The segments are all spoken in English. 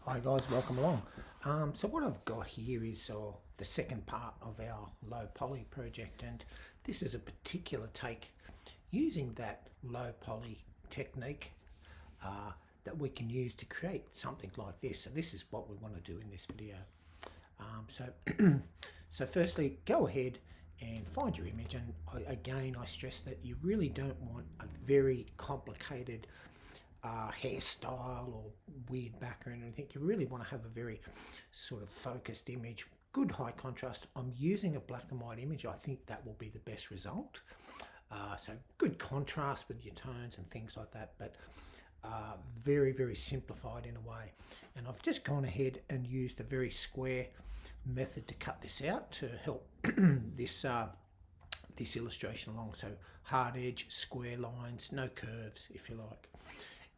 Hi guys, welcome along. So what I've got here is the second part of our low poly project, and this is a particular take using that low poly technique uh, that we can use to create something like this. So this is what we want to do in this video. So so firstly, go ahead and find your image, and again I stress that you really don't want a very complicated hairstyle or weird background or anything. You really want to have a very sort of focused image, good high contrast. I'm using a black and white image. I think that will be the best result. So good contrast with your tones and things like that, but very, very simplified in a way. And I've just gone ahead and used a very square method to cut this out to help this this illustration along. So hard edge, square lines, no curves, if you like.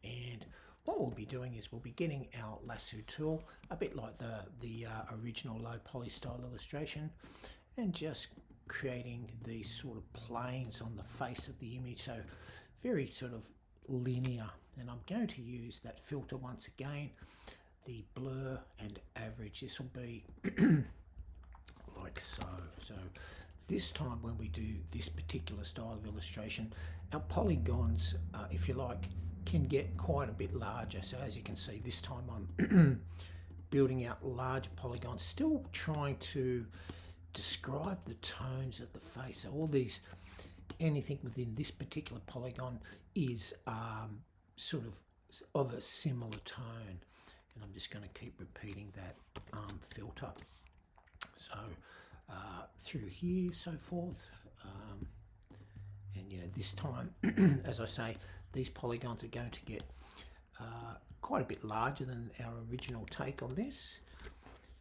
And what we'll be doing is we'll be getting our lasso tool, a bit like the original low poly style illustration, and just creating these sort of planes on the face of the image, so very sort of linear. And I'm going to use that filter once again, the blur and average. This will be like so. So this time when we do this particular style of illustration, our polygons, if you like, can get quite a bit larger. So as you can see, this time I'm building out larger polygons, still trying to describe the tones of the face. So all these, anything within this particular polygon is sort of a similar tone. And I'm just going to keep repeating that filter. So through here, so forth. And this time, as I say, these polygons are going to get quite a bit larger than our original take on this.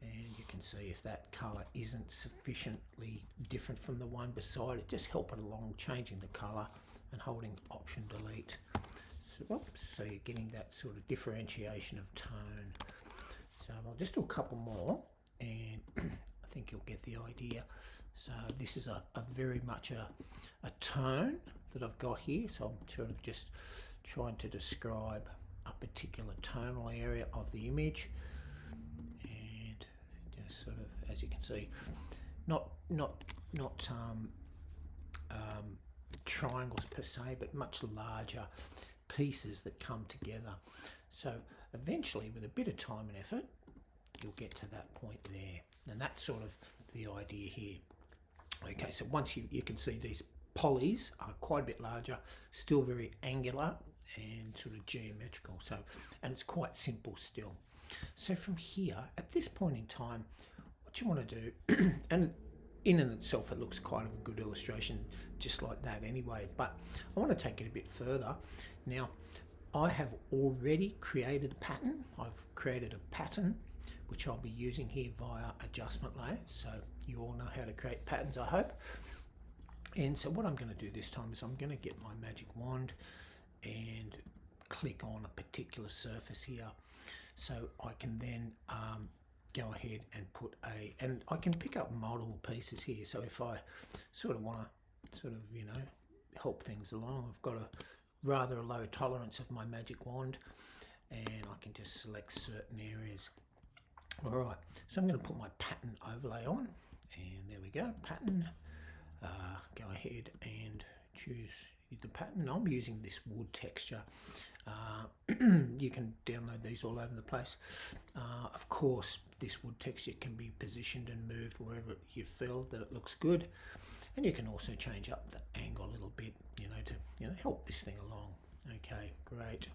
And you can see if that colour isn't sufficiently different from the one beside it, just help it along, changing the colour and holding Option Delete. So you're getting that sort of differentiation of tone. So I'll just do a couple more, and I think you'll get the idea. So this is a very much a tone that I've got here. So I'm sort of just trying to describe a particular tonal area of the image, and just sort of, as you can see, not triangles per se, but much larger pieces that come together. So eventually, with a bit of time and effort, you'll get to that point there. And that's sort of the idea here. Okay, so once you can see these polys are quite a bit larger, still very angular and sort of geometrical. So, and it's quite simple still. So from here, at this point in time, what you want to do, and in and itself it looks kind of a good illustration just like that anyway, but I want to take it a bit further. Now, I have already created a pattern. I've created a pattern which I'll be using here via adjustment layers. So you all know how to create patterns, I hope. And so what I'm going to do this time is I'm going to get my magic wand and click on a particular surface here. So I can then go ahead and put and I can pick up multiple pieces here. So if I sort of want to sort of, help things along, I've got a rather low tolerance of my magic wand, and I can just select certain areas. All right, so I'm going to put my pattern overlay on, and there we go, pattern. Go ahead and choose the pattern. I'm using this wood texture. You can download these all over the place. Of course, this wood texture can be positioned and moved wherever you feel that it looks good, and you can also change up the angle a little bit, to help this thing along. Okay, great.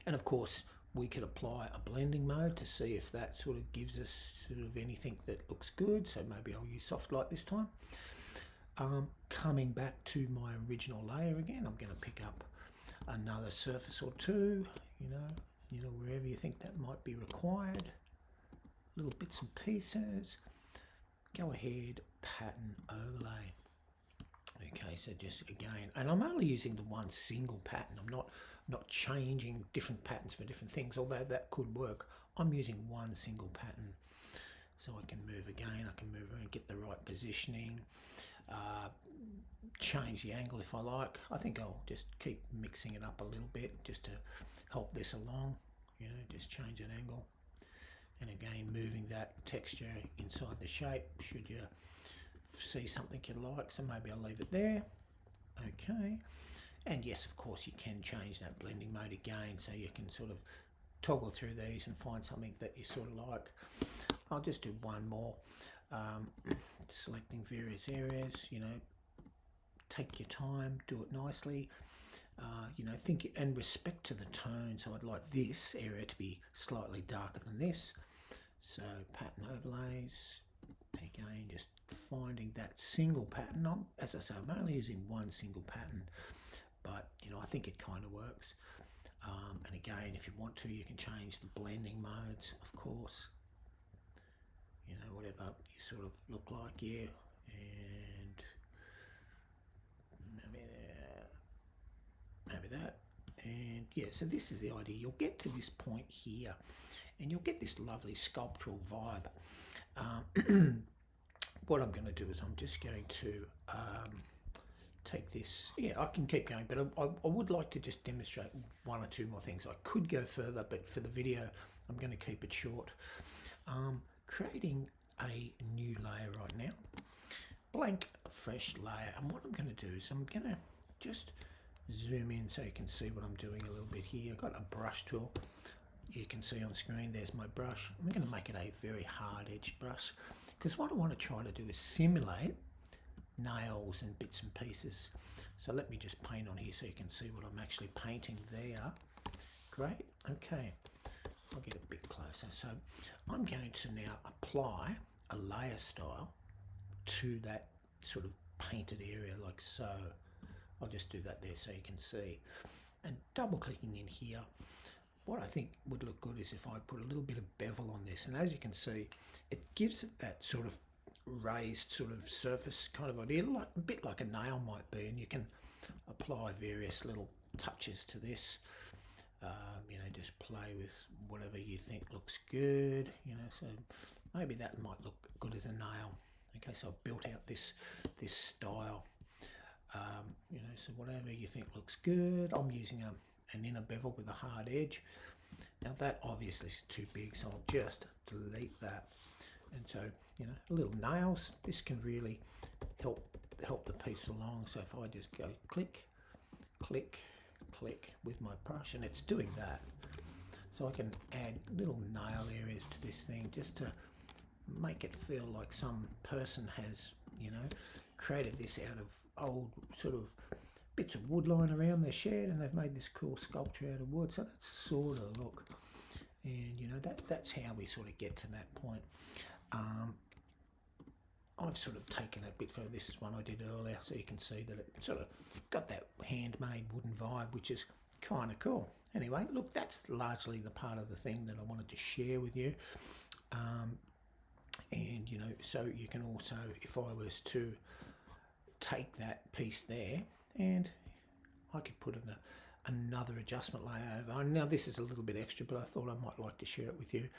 And of course, we could apply a blending mode to see if that sort of gives us sort of anything that looks good. So maybe I'll use soft light this time. Coming back to my original layer again, I'm going to pick up another surface or two, wherever you think that might be required. Little bits and pieces. Go ahead, pattern overlay. Okay, so just again, and I'm only using the one single pattern. I'm not changing different patterns for different things, although that could work. I'm using one single pattern. So I can move again, I can move around, get the right positioning, change the angle if I like. I think I'll just keep mixing it up a little bit just to help this along. you know, just change an angle. And again, moving that texture inside the shape should you see something you like. So maybe I'll leave it there. Okay. And yes, of course, you can change that blending mode again, so you can sort of toggle through these and find something that you sort of like. I'll just do one more. Selecting various areas, you know, take your time, do it nicely. You know, think and respect to the tone. So I'd like this area to be slightly darker than this. So pattern overlays, again, just finding that single pattern. As I say, I'm only using one single pattern, but you know, I think it kind of works. And again, if you want to, you can change the blending modes, of course. You know, whatever you sort of look like, yeah. And maybe that. And yeah, so this is the idea. You'll get to this point here and you'll get this lovely sculptural vibe. What I'm going to do is I'm just going to take this. Yeah, I can keep going, but I would like to just demonstrate one or two more things. I could go further, but for the video, I'm going to keep it short. Creating a new layer right now. Blank, fresh layer. And what I'm going to do is I'm going to just zoom in so you can see what I'm doing a little bit here. I've got a brush tool. You can see on screen, there's my brush. I'm going to make it a very hard edged brush because what I want to try to do is simulate nails and bits and pieces. So let me just paint on here so you can see what I'm actually painting there. Great, okay. I'll get a bit closer. So I'm going to now apply a layer style to that sort of painted area like so. I'll just do that there so you can see. And double clicking in here, what I think would look good is if I put a little bit of bevel on this. And as you can see, it gives it that sort of raised sort of surface kind of idea, like a bit like a nail might be. And you can apply various little touches to this. You know, just play with whatever you think looks good, you know, so maybe that might look good as a nail. Okay, so I've built out this style, you know, so whatever you think looks good. I'm using an inner bevel with a hard edge. Now that obviously is too big, so I'll just delete that. And so, you know, little nails, this can really help the piece along. So if I just go click, click, click with my brush, and it's doing that. So I can add little nail areas to this thing just to make it feel like some person has, you know, created this out of old sort of bits of wood lying around their shed, and they've made this cool sculpture out of wood. So that's sort of look, and you know, that's how we sort of get to that point. I've sort of taken it a bit further. This is one I did earlier, so you can see that it sort of got that handmade wooden vibe, which is kind of cool. Anyway, look, that's largely the part of the thing that I wanted to share with you. And, you know, so you can also, if I was to take that piece there and I could put in another adjustment layer over. Now, this is a little bit extra, but I thought I might like to share it with you.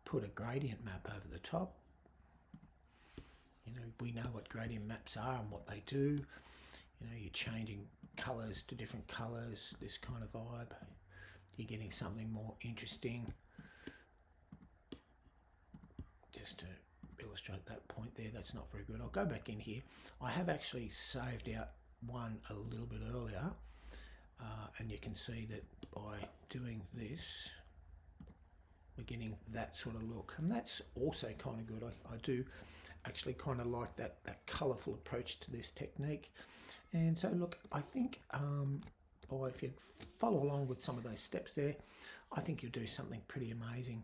Put a gradient map over the top. You know, we know what gradient maps are and what they do. You know, you're changing colours to different colours, this kind of vibe. You're getting something more interesting. Just to illustrate that point there, that's not very good. I'll go back in here. I have actually saved out one a little bit earlier, and you can see that by doing this, we're getting that sort of look, and that's also kind of good. I do actually kind of like that colourful approach to this technique. And so look, I think if you follow along with some of those steps there, I think you'll do something pretty amazing.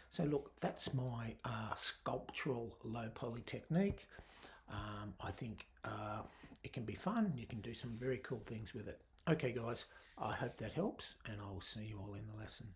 So look, that's my sculptural low poly technique. I think it can be fun. You can do some very cool things with it. Okay guys, I hope that helps, and I'll see you all in the lesson.